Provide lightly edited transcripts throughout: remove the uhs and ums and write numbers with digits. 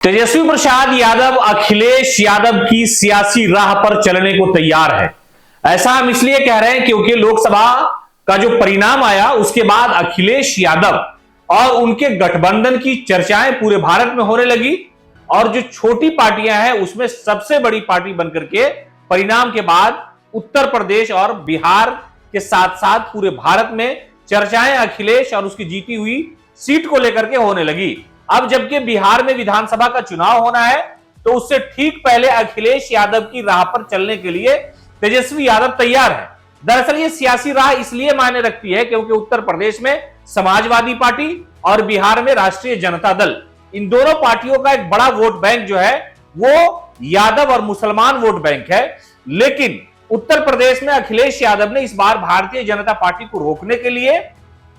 तेजस्वी प्रसाद यादव अखिलेश यादव की सियासी राह पर चलने को तैयार है। ऐसा हम इसलिए कह रहे हैं क्योंकि लोकसभा का जो परिणाम आया उसके बाद अखिलेश यादव और उनके गठबंधन की चर्चाएं पूरे भारत में होने लगी और जो छोटी पार्टियां हैं उसमें सबसे बड़ी पार्टी बनकर के परिणाम के बाद उत्तर प्रदेश और बिहार के साथ साथ पूरे भारत में चर्चाएं अखिलेश और उसकी जीती हुई सीट को लेकर के होने लगी। अब जबकि बिहार में विधानसभा का चुनाव होना है तो उससे ठीक पहले अखिलेश यादव की राह पर चलने के लिए तेजस्वी यादव तैयार है। दरअसल ये सियासी राह इसलिए मायने रखती है क्योंकि उत्तर प्रदेश में समाजवादी पार्टी और बिहार में राष्ट्रीय जनता दल, इन दोनों पार्टियों का एक बड़ा वोट बैंक जो है वो यादव और मुसलमान वोट बैंक है। लेकिन उत्तर प्रदेश में अखिलेश यादव ने इस बार भारतीय जनता पार्टी को रोकने के लिए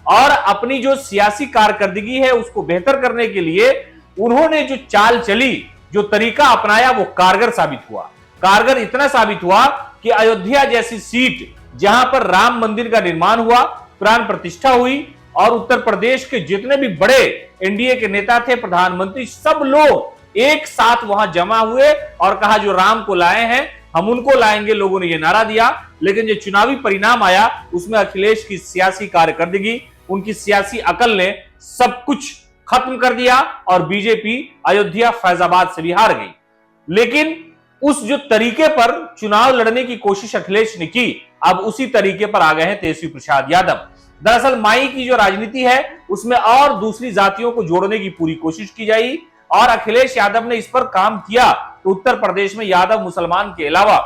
और अपनी जो सियासी कारकर्दगी है उसको बेहतर करने के लिए उन्होंने जो चाल चली, जो तरीका अपनाया वो कारगर साबित हुआ। कारगर इतना साबित हुआ कि अयोध्या जैसी सीट जहां पर राम मंदिर का निर्माण हुआ, प्राण प्रतिष्ठा हुई और उत्तर प्रदेश के जितने भी बड़े एनडीए के नेता थे, प्रधानमंत्री, सब लोग एक साथ वहां जमा हुए और कहा जो राम को लाए हैं हम उनको लाएंगे। लोगों ने यह नारा दिया। लेकिन जो चुनावी परिणाम आया उसमें अखिलेश की सियासी कारकर्दगी, उनकी सियासी अकल ने सब कुछ खत्म कर दिया और बीजेपी अयोध्या फैजाबाद से भी हार गई। लेकिन उस जो तरीके पर चुनाव लड़ने की कोशिश अखिलेश ने की, अब उसी तरीके पर आ गए हैं तेजस्वी प्रसाद यादव। दरअसल माई की जो राजनीति है उसमें और दूसरी जातियों को जोड़ने की पूरी कोशिश की जाए और अखिलेश यादव ने इस पर काम किया तो उत्तर प्रदेश में यादव मुसलमान के अलावा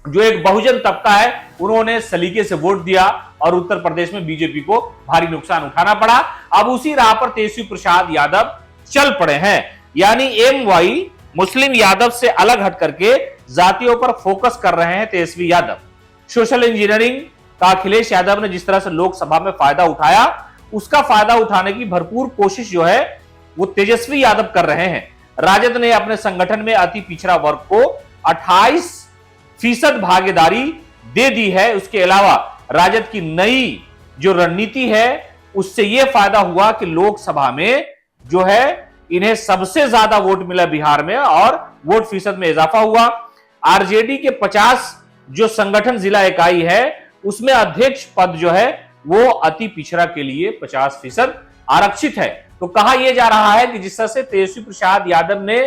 जो एक बहुजन तबका है उन्होंने सलीके से वोट दिया और उत्तर प्रदेश में बीजेपी को भारी नुकसान उठाना पड़ा। अब उसी राह पर तेजस्वी प्रसाद यादव चल पड़े हैं, यानी एमवाई मुस्लिम यादव से अलग हट करके जातियों पर फोकस कर रहे हैं तेजस्वी यादव। सोशल इंजीनियरिंग का अखिलेश यादव ने जिस तरह से लोकसभा में फायदा उठाया, उसका फायदा उठाने की भरपूर कोशिश जो है वो तेजस्वी यादव कर रहे हैं। राजद ने अपने संगठन में अति पिछड़ा वर्ग को 28% भागीदारी दे दी है। उसके अलावा राजद की नई जो रणनीति है उससे यह फायदा हुआ कि लोकसभा में जो है इन्हें सबसे ज्यादा वोट मिला बिहार में और वोट फीसद में इजाफा हुआ। आरजेडी के 50 जो संगठन जिला इकाई है उसमें अध्यक्ष पद जो है वो अति पिछड़ा के लिए 50% आरक्षित है। तो कहा यह जा रहा है कि जिस तरह से तेजस्वी प्रसाद यादव ने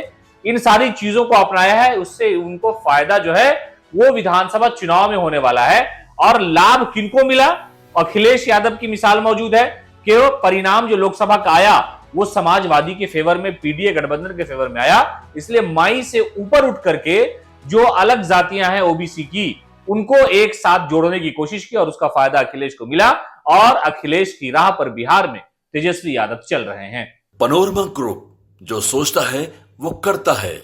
इन सारी चीजों को अपनाया है उससे उनको फायदा जो है वो विधानसभा चुनाव में होने वाला है। और लाभ किनको मिला? अखिलेश यादव की मिसाल मौजूद है कि परिणाम जो लोकसभा का आया वो समाजवादी के फेवर में, पीडीए गठबंधन के फेवर में आया। इसलिए माई से ऊपर उठ करके जो अलग जातियां हैं ओबीसी की, उनको एक साथ जोड़ने की कोशिश की और उसका फायदा अखिलेश को मिला और अखिलेश की राह पर बिहार में तेजस्वी यादव चल रहे हैं। पनोरमा ग्रुप, जो सोचता है वो करता है।